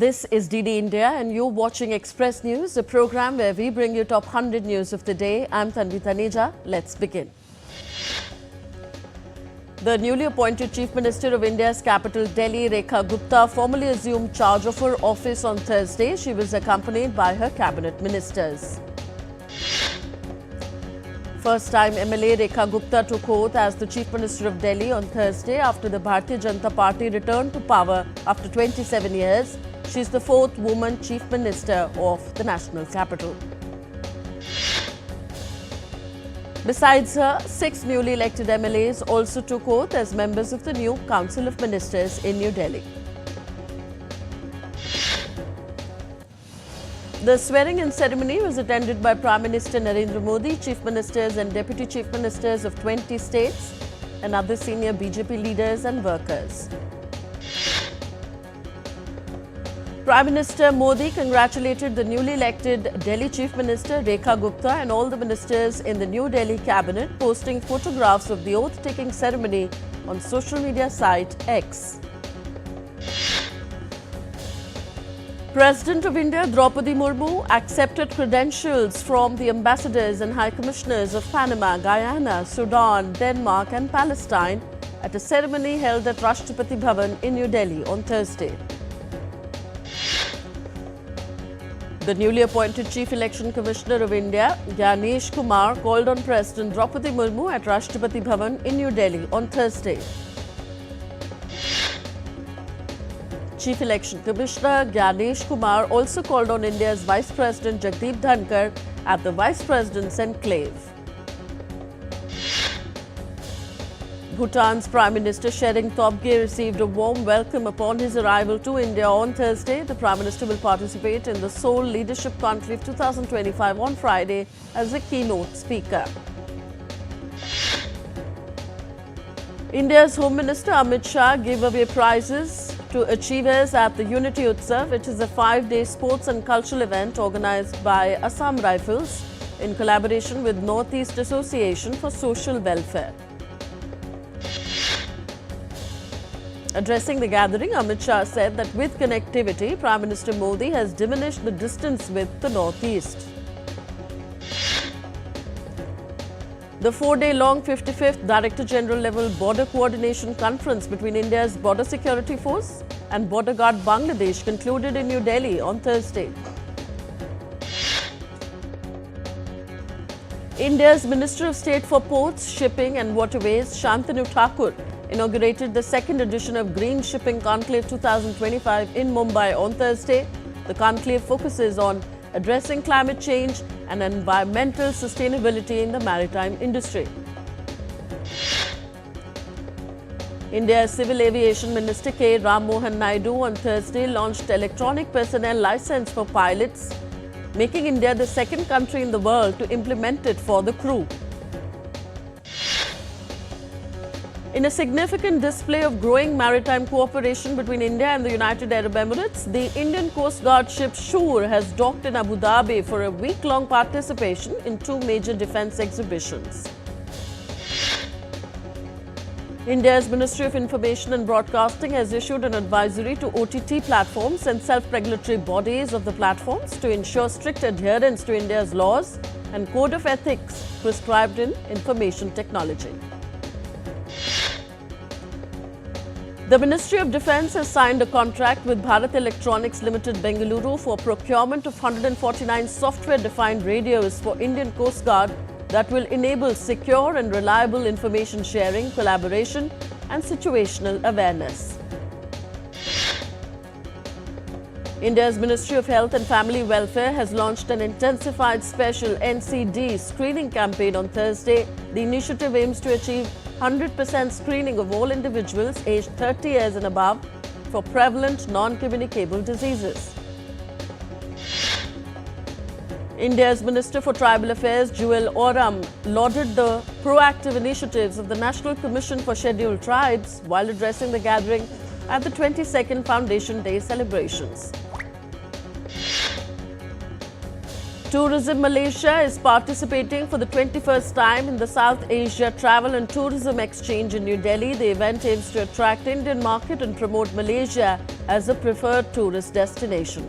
This is DD India and you're watching Express News, a program where we bring you top 100 news of the day. I'm Tanvi Taneja. Let's begin. The newly appointed Chief Minister of India's capital, Delhi, Rekha Gupta, formally assumed charge of her office on Thursday. She was accompanied by her cabinet ministers. First-time MLA Rekha Gupta took oath as the Chief Minister of Delhi on Thursday after the Bharatiya Janata Party returned to power after 27 years. She is the fourth woman Chief Minister of the national capital. Besides her, 6 newly elected MLAs also took oath as members of the new Council of Ministers in New Delhi. The swearing-in ceremony was attended by Prime Minister Narendra Modi, Chief Ministers and Deputy Chief Ministers of 20 states and other senior BJP leaders and workers. Prime Minister Modi congratulated the newly elected Delhi Chief Minister Rekha Gupta and all the ministers in the New Delhi cabinet, posting photographs of the oath-taking ceremony on social media site X. President of India Draupadi Murmu accepted credentials from the ambassadors and high commissioners of Panama, Guyana, Sudan, Denmark and Palestine at a ceremony held at Rashtrapati Bhavan in New Delhi on Thursday. The newly appointed Chief Election Commissioner of India, Gyanesh Kumar, called on President Draupadi Murmu at Rashtrapati Bhavan in New Delhi on Thursday. Chief Election Commissioner Gyanesh Kumar also called on India's Vice President Jagdeep Dhankar at the Vice President's enclave. Bhutan's Prime Minister Tshering Tobgay received a warm welcome upon his arrival to India on Thursday. The Prime Minister will participate in the Seoul Leadership Conclave 2025 on Friday as a keynote speaker. India's Home Minister Amit Shah gave away prizes to achievers at the Unity Utsav, which is a 5-day sports and cultural event organized by Assam Rifles in collaboration with Northeast Association for Social Welfare. Addressing the gathering, Amit Shah said that with connectivity, Prime Minister Modi has diminished the distance with the Northeast. The 4-day-long 55th Director General level Border Coordination Conference between India's Border Security Force and Border Guard Bangladesh concluded in New Delhi on Thursday. India's Minister of State for Ports, Shipping and Waterways, Shantanu Thakur, inaugurated the second edition of Green Shipping Conclave 2025 in Mumbai on Thursday. The conclave focuses on addressing climate change and environmental sustainability in the maritime industry. India's Civil Aviation Minister K. Ram Mohan Naidu on Thursday launched electronic personnel license for pilots, making India the second country in the world to implement it for the crew. In a significant display of growing maritime cooperation between India and the United Arab Emirates, the Indian Coast Guard ship Shur has docked in Abu Dhabi for a week-long participation in 2 major defense exhibitions. India's Ministry of Information and Broadcasting has issued an advisory to OTT platforms and self-regulatory bodies of the platforms to ensure strict adherence to India's laws and code of ethics prescribed in information technology. The Ministry of Defence has signed a contract with Bharat Electronics Limited Bengaluru for procurement of 149 software-defined radios for Indian Coast Guard that will enable secure and reliable information sharing, collaboration and situational awareness. India's Ministry of Health and Family Welfare has launched an intensified special NCD screening campaign on Thursday. The initiative aims to achieve 100% screening of all individuals aged 30 years and above for prevalent non-communicable diseases. India's Minister for Tribal Affairs, Jewel Oram, lauded the proactive initiatives of the National Commission for Scheduled Tribes while addressing the gathering at the 22nd Foundation Day celebrations. Tourism Malaysia is participating for the 21st time in the South Asia Travel and Tourism Exchange in New Delhi. The event aims to attract Indian market and promote Malaysia as a preferred tourist destination.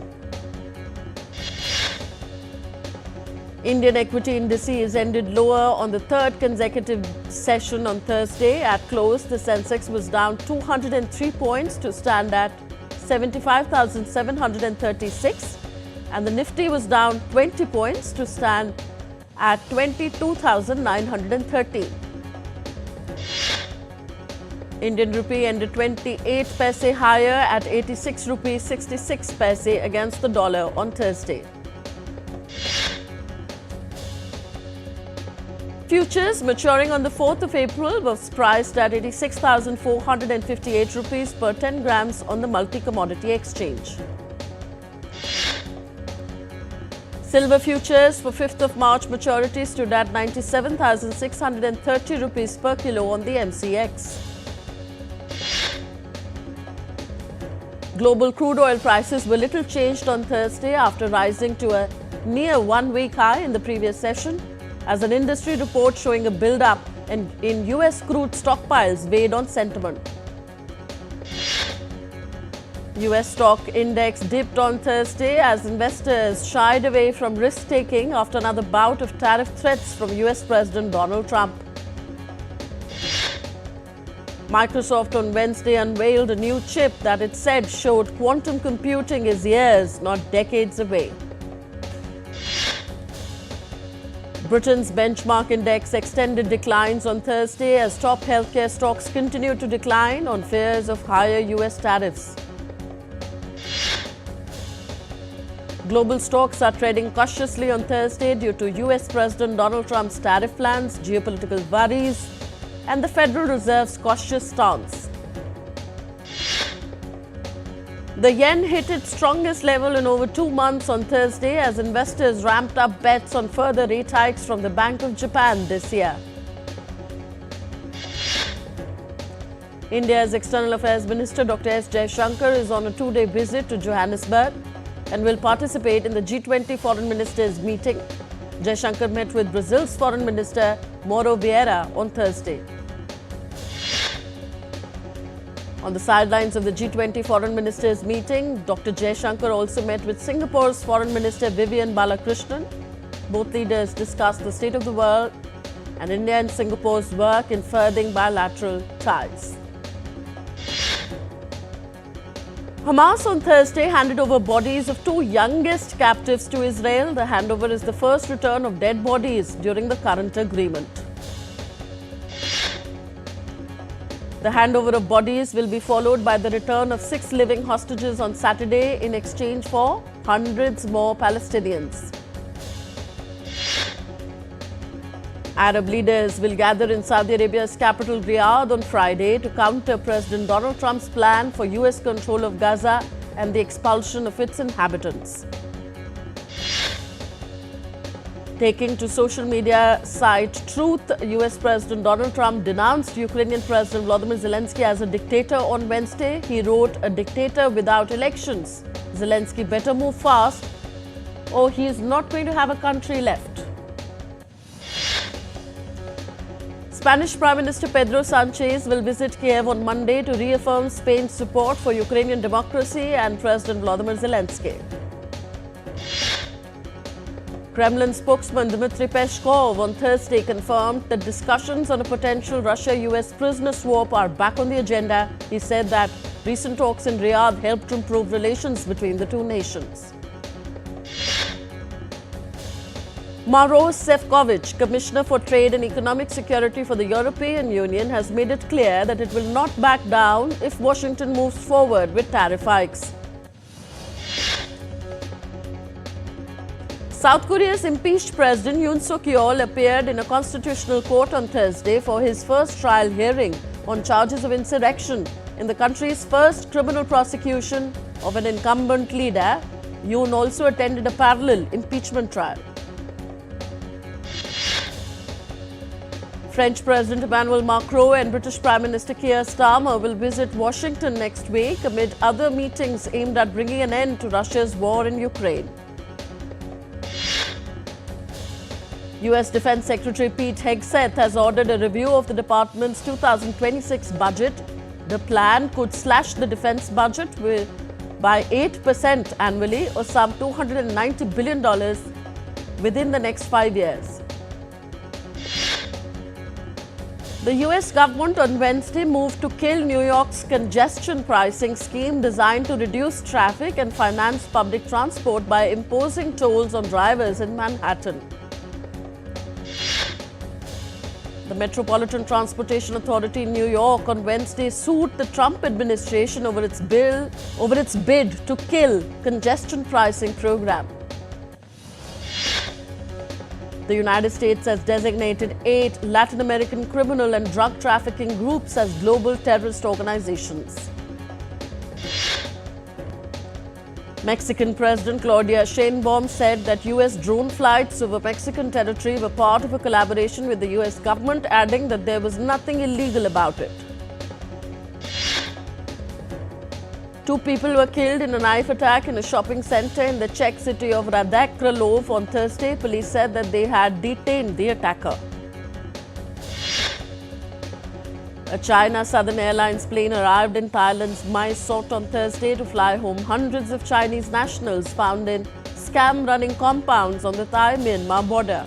Indian equity indices ended lower on the third consecutive session on Thursday. At close, the Sensex was down 203 points to stand at 75,736. And the Nifty was down 20 points to stand at 22,930. Indian rupee ended 28 paise higher at 86 rupees 66 paise against the dollar on Thursday. Futures maturing on the 4th of April was priced at 86,458 rupees per 10 grams on the multi-commodity exchange. Silver futures for 5th of March maturity stood at 97,630 rupees per kilo on the MCX. Global crude oil prices were little changed on Thursday after rising to a near one-week high in the previous session, as an industry report showing a build-up in US crude stockpiles weighed on sentiment. US stock index dipped on Thursday as investors shied away from risk-taking after another bout of tariff threats from US President Donald Trump. Microsoft on Wednesday unveiled a new chip that it said showed quantum computing is years, not decades away. Britain's benchmark index extended declines on Thursday as top healthcare stocks continued to decline on fears of higher US tariffs. Global stocks are trading cautiously on Thursday due to US President Donald Trump's tariff plans, geopolitical worries, and the Federal Reserve's cautious stance. The yen hit its strongest level in over 2 months on Thursday as investors ramped up bets on further rate hikes from the Bank of Japan this year. India's External Affairs Minister Dr. S. Jaishankar is on a 2-day visit to Johannesburg and will participate in the G20 Foreign Ministers meeting. Jaishankar met with Brazil's Foreign Minister Mauro Vieira on Thursday. On the sidelines of the G20 Foreign Ministers meeting, Dr. Jaishankar also met with Singapore's Foreign Minister Vivian Balakrishnan. Both leaders discussed the state of the world and India and Singapore's work in furthering bilateral ties. Hamas on Thursday handed over bodies of 2 youngest captives to Israel. The handover is the first return of dead bodies during the current agreement. The handover of bodies will be followed by the return of 6 living hostages on Saturday in exchange for hundreds more Palestinians. Arab leaders will gather in Saudi Arabia's capital Riyadh on Friday to counter President Donald Trump's plan for US control of Gaza and the expulsion of its inhabitants. Taking to social media site Truth, US President Donald Trump denounced Ukrainian President Volodymyr Zelensky as a dictator on Wednesday. He wrote, "A dictator without elections. Zelensky better move fast or he is not going to have a country left." Spanish Prime Minister Pedro Sanchez will visit Kiev on Monday to reaffirm Spain's support for Ukrainian democracy and President Volodymyr Zelensky. Kremlin spokesman Dmitry Peskov on Thursday confirmed that discussions on a potential Russia-US prisoner swap are back on the agenda. He said that recent talks in Riyadh helped improve relations between the two nations. Maros Sefcovic, Commissioner for Trade and Economic Security for the European Union, has made it clear that it will not back down if Washington moves forward with tariff hikes. South Korea's impeached President Yoon Suk-yeol appeared in a constitutional court on Thursday for his first trial hearing on charges of insurrection in the country's first criminal prosecution of an incumbent leader. Yoon also attended a parallel impeachment trial. French President Emmanuel Macron and British Prime Minister Keir Starmer will visit Washington next week amid other meetings aimed at bringing an end to Russia's war in Ukraine. US Defense Secretary Pete Hegseth has ordered a review of the department's 2026 budget. The plan could slash the defense budget by 8% annually, or some $290 billion within the next 5 years. The US government on Wednesday moved to kill New York's congestion pricing scheme designed to reduce traffic and finance public transport by imposing tolls on drivers in Manhattan. The Metropolitan Transportation Authority in New York on Wednesday sued the Trump administration over its bid to kill congestion pricing program. The United States has designated 8 Latin American criminal and drug trafficking groups as global terrorist organizations. Mexican President Claudia Sheinbaum said that US drone flights over Mexican territory were part of a collaboration with the US government, adding that there was nothing illegal about it. 2 people were killed in a knife attack in a shopping center in the Czech city of Radek Králové on Thursday. Police said that they had detained the attacker. A China Southern Airlines plane arrived in Thailand's Mae Sot on Thursday to fly home hundreds of Chinese nationals found in scam-running compounds on the Thai-Myanmar border.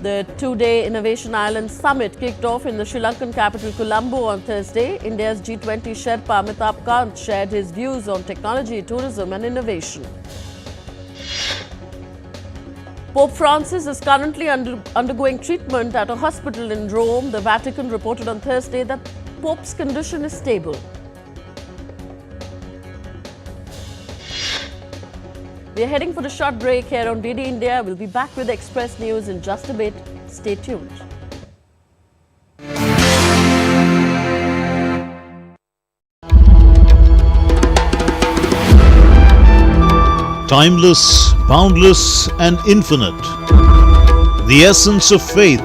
The 2-day Innovation Island Summit kicked off in the Sri Lankan capital Colombo on Thursday. India's G20 Sherpa Amitabh Kant shared his views on technology, tourism and innovation. Pope Francis is currently undergoing treatment at a hospital in Rome. The Vatican reported on Thursday that Pope's condition is stable. We are heading for a short break here on DD India. We'll be back with Express News in just a bit. Stay tuned. Timeless, boundless and infinite, the essence of faith,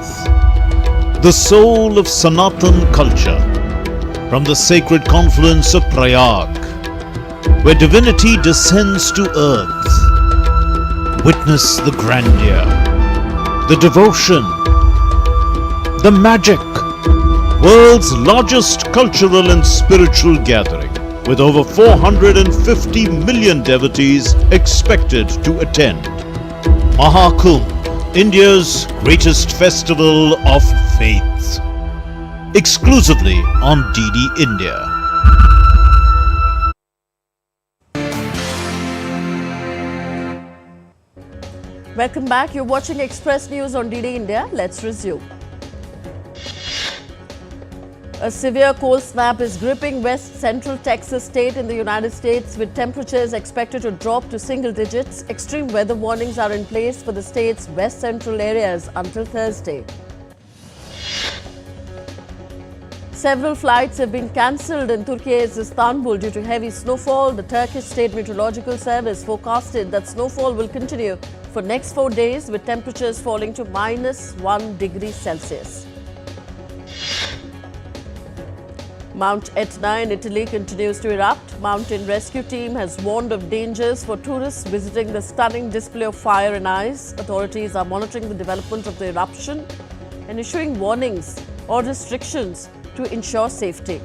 the soul of Sanatan culture, from the sacred confluence of Prayag, where divinity descends to earth. Witness the grandeur, the devotion, the magic, world's largest cultural and spiritual gathering, with over 450 million devotees expected to attend. Mahakumbh, India's greatest festival of faith. Exclusively on DD India. Welcome back. You're watching Express News on DD India. Let's resume. A severe cold snap is gripping west central Texas state in the United States, with temperatures expected to drop to single digits. Extreme weather warnings are in place for the state's west central areas until Thursday. Several flights have been cancelled in Turkey's Istanbul due to heavy snowfall. The Turkish State Meteorological Service forecasted that snowfall will continue for next 4 days, with temperatures falling to -1 degree Celsius. Mount Etna in Italy continues to erupt. Mountain rescue team has warned of dangers for tourists visiting the stunning display of fire and ice. Authorities are monitoring the development of the eruption and issuing warnings or restrictions to ensure safety.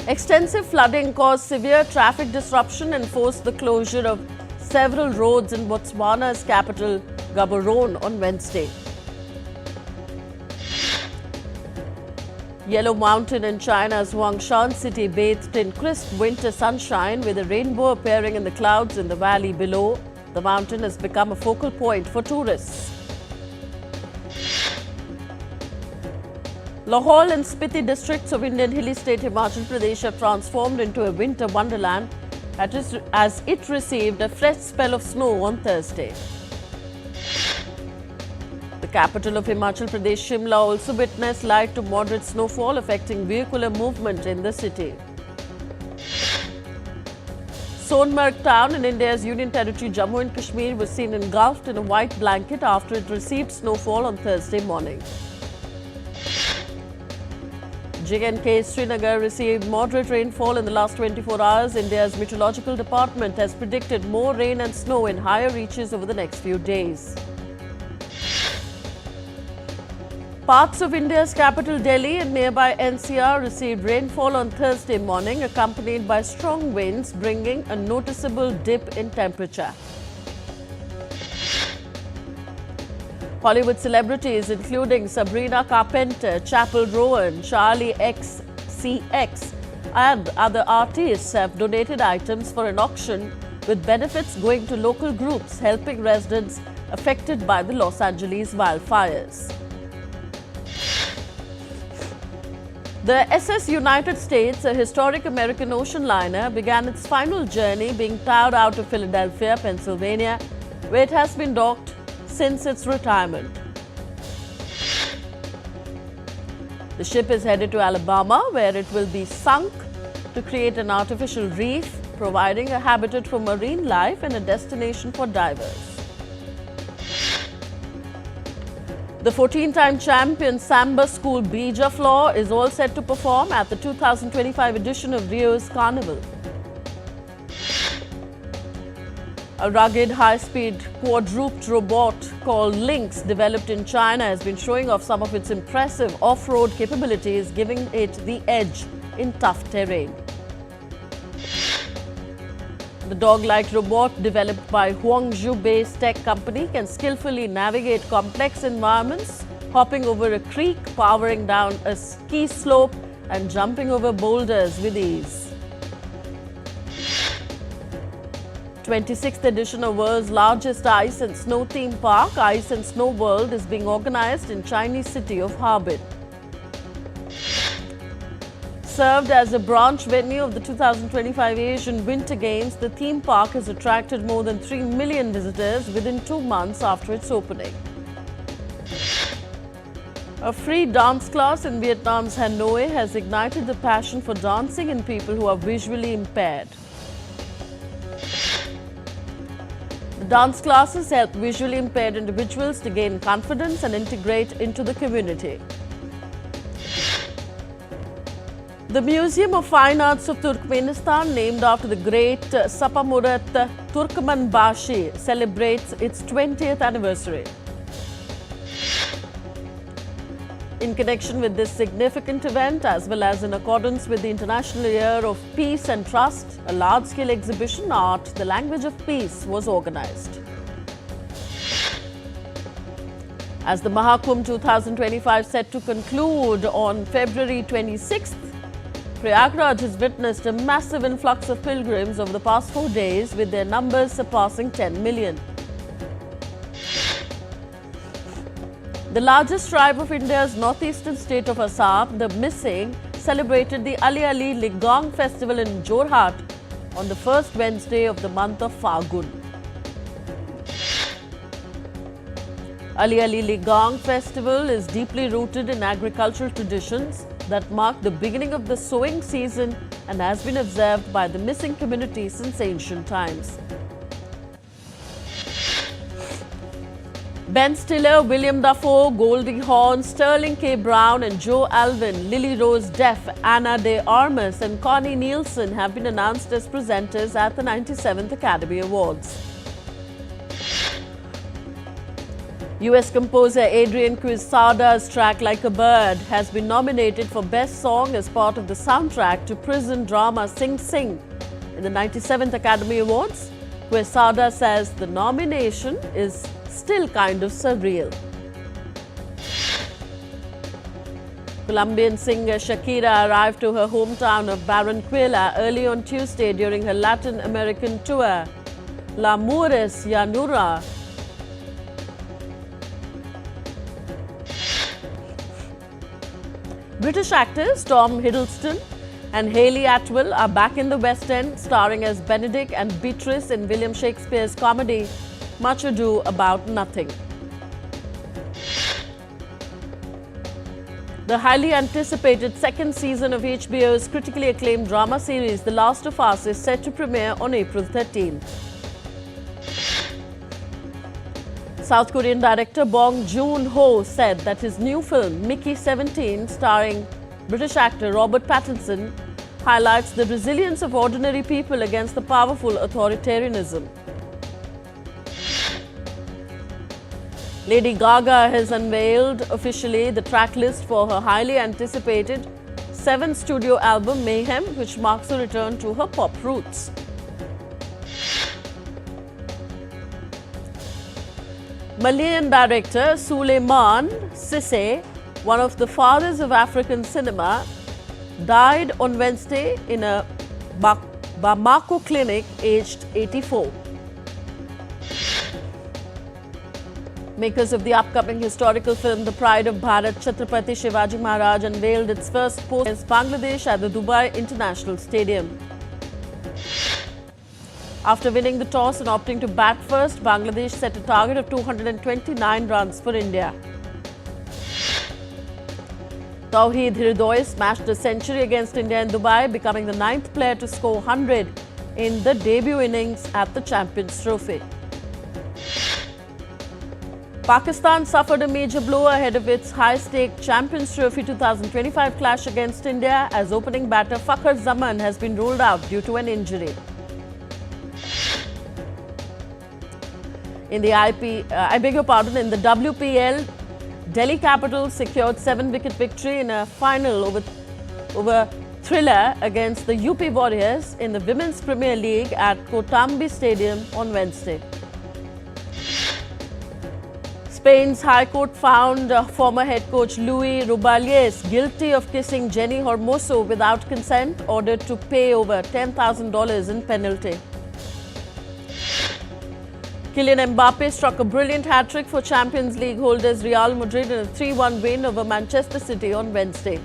Extensive flooding caused severe traffic disruption and forced the closure of several roads in Botswana's capital, Gaborone, on Wednesday. Yellow Mountain in China's Huangshan city bathed in crisp winter sunshine, with a rainbow appearing in the clouds in the valley below. The mountain has become a focal point for tourists. Lahore and Spiti districts of Indian hilly state Himachal Pradesh have transformed into a winter wonderland as it received a fresh spell of snow on Thursday. The capital of Himachal Pradesh, Shimla, also witnessed light to moderate snowfall affecting vehicular movement in the city. Sonmarg town in India's Union Territory Jammu and Kashmir was seen engulfed in a white blanket after it received snowfall on Thursday morning. J&K Srinagar received moderate rainfall in the last 24 hours. India's meteorological department has predicted more rain and snow in higher reaches over the next few days. Parts of India's capital Delhi and nearby NCR received rainfall on Thursday morning, accompanied by strong winds, bringing a noticeable dip in temperature. Hollywood celebrities including Sabrina Carpenter, Chappell Rowan, Charlie XCX and other artists have donated items for an auction with benefits going to local groups helping residents affected by the Los Angeles wildfires. The SS United States, a historic American ocean liner, began its final journey being towed out of Philadelphia, Pennsylvania, where it has been docked since its retirement. The ship is headed to Alabama, where it will be sunk to create an artificial reef, providing a habitat for marine life and a destination for divers. The 14-time champion Samba School Bija Floor is all set to perform at the 2025 edition of Rio's Carnival. A rugged, high-speed, quadruped robot called Lynx, developed in China, has been showing off some of its impressive off-road capabilities, giving it the edge in tough terrain. The dog-like robot, developed by Guangzhou-based tech company, can skillfully navigate complex environments, hopping over a creek, powering down a ski slope, and jumping over boulders with ease. 26th edition of world's largest ice and snow theme park, Ice and Snow World, is being organized in Chinese city of Harbin. Served as a branch venue of the 2025 Asian Winter Games, the theme park has attracted more than 3 million visitors within 2 months after its opening. A free dance class in Vietnam's Hanoi has ignited the passion for dancing in people who are visually impaired. The dance classes help visually impaired individuals to gain confidence and integrate into the community. The Museum of Fine Arts of Turkmenistan, named after the great Sapamurat Turkmenbashi, celebrates its 20th anniversary. In connection with this significant event, as well as in accordance with the International Year of Peace and Trust, a large-scale exhibition, Art, the Language of Peace, was organized. As the Mahakumbh 2025 set to conclude on February 26th, Prayagraj has witnessed a massive influx of pilgrims over the past 4 days, with their numbers surpassing 10 million. The largest tribe of India's northeastern state of Assam, the Mising, celebrated the Ali Ali Ligong festival in Jorhat on the first Wednesday of the month of Phagun. Ali Ali Ligong festival is deeply rooted in agricultural traditions that mark the beginning of the sowing season and has been observed by the Mising community since ancient times. Ben Stiller, William Dafoe, Goldie Hawn, Sterling K. Brown and Joe Alwyn, Lily Rose Depp, Anna de Armas and Connie Nielsen have been announced as presenters at the 97th Academy Awards. US composer Adrian Quesada's track Like a Bird has been nominated for Best Song as part of the soundtrack to prison drama Sing Sing in the 97th Academy Awards. Quesada says the nomination is still kind of surreal. Colombian singer Shakira arrived to her hometown of Barranquilla early on Tuesday during her Latin American tour, La Mures Llanura. British actors Tom Hiddleston and Hayley Atwell are back in the West End, starring as Benedict and Beatrice in William Shakespeare's comedy Much Ado About Nothing. The highly anticipated second season of HBO's critically acclaimed drama series The Last of Us is set to premiere on April 13th. South Korean director Bong Joon-ho said that his new film, Mickey 17, starring British actor Robert Pattinson highlights the resilience of ordinary people against the powerful authoritarianism. Lady Gaga has unveiled officially the track list for her highly anticipated 7th studio album Mayhem, which marks a return to her pop roots. Malian director Suleiman Sisse, one of the fathers of African cinema, died on Wednesday in a Bamako clinic aged 84. Makers of the upcoming historical film The Pride of Bharat, Chhatrapati Shivaji Maharaj unveiled its first post against Bangladesh at the Dubai International Stadium. After winning the toss and opting to bat first, Bangladesh set a target of 229 runs for India. Tawheed Hridoy smashed a century against India in Dubai, becoming the 9th player to score 100 in the debut innings at the Champions Trophy. Pakistan suffered a major blow ahead of its high-stake Champions Trophy 2025 clash against India as opening batter Fakhar Zaman has been ruled out due to an injury. In the in the WPL, Delhi Capitals secured 7-wicket victory in a final over thriller against the UP Warriors in the Women's Premier League at Kotambi Stadium on Wednesday. Spain's High Court found former head coach Luis Rubiales guilty of kissing Jenny Hermoso without consent, ordered to pay over $10,000 in penalty. Kylian Mbappe struck a brilliant hat-trick for Champions League holders Real Madrid in a 3-1 win over Manchester City on Wednesday.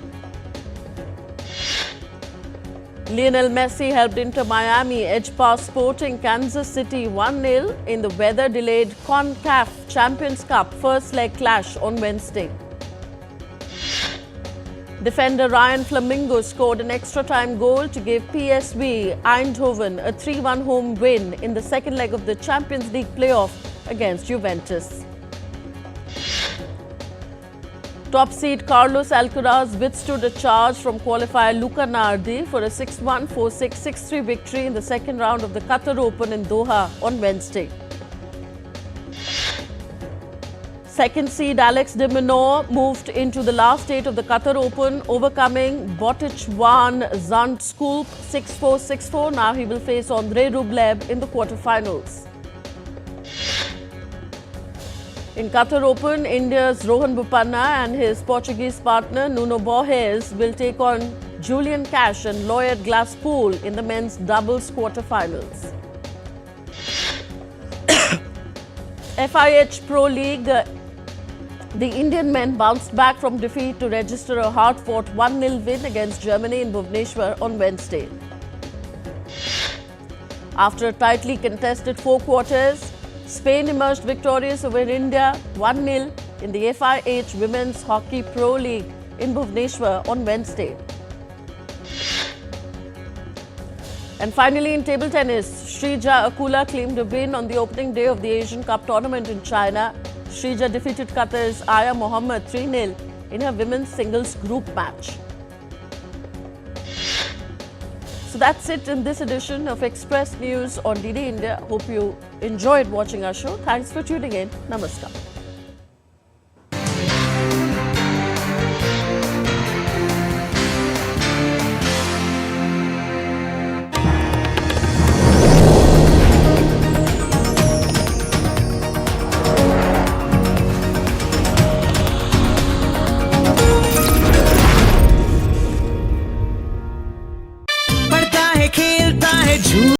Lionel Messi helped Inter Miami edge past Sporting Kansas City 1-0 in the weather-delayed CONCACAF Champions Cup first leg clash on Wednesday. Defender Ryan Flamingo scored an extra-time goal to give PSV Eindhoven a 3-1 home win in the second leg of the Champions League playoff against Juventus. Top seed Carlos Alcaraz withstood a charge from qualifier Luca Nardi for a 6-1, 4-6, 6-3 victory in the second round of the Qatar Open in Doha on Wednesday. Second seed Alex de Minaur moved into the last 8 of the Qatar Open, overcoming Botswana Zandskoop 6-4, 6-4. Now he will face Andrei Rublev in the quarterfinals. In Qatar Open, India's Rohan Bopanna and his Portuguese partner Nuno Borges will take on Julian Cash and Lloyd Glasspool in the men's doubles quarterfinals. FIH Pro League, the Indian men bounced back from defeat to register a hard-fought 1-0 win against Germany in Bhubaneswar on Wednesday. After a tightly contested 4 quarters, Spain emerged victorious over India 1-0 in the FIH Women's Hockey Pro League in Bhubaneswar on Wednesday. And finally, in table tennis, Shrija Akula claimed a win on the opening day of the Asian Cup tournament in China. Shrija defeated Qatar's Aya Mohammed 3-0 in her women's singles group match. So that's it in this edition of Express News on DD India. Hope you enjoyed watching our show. Thanks for tuning in. Namaskar.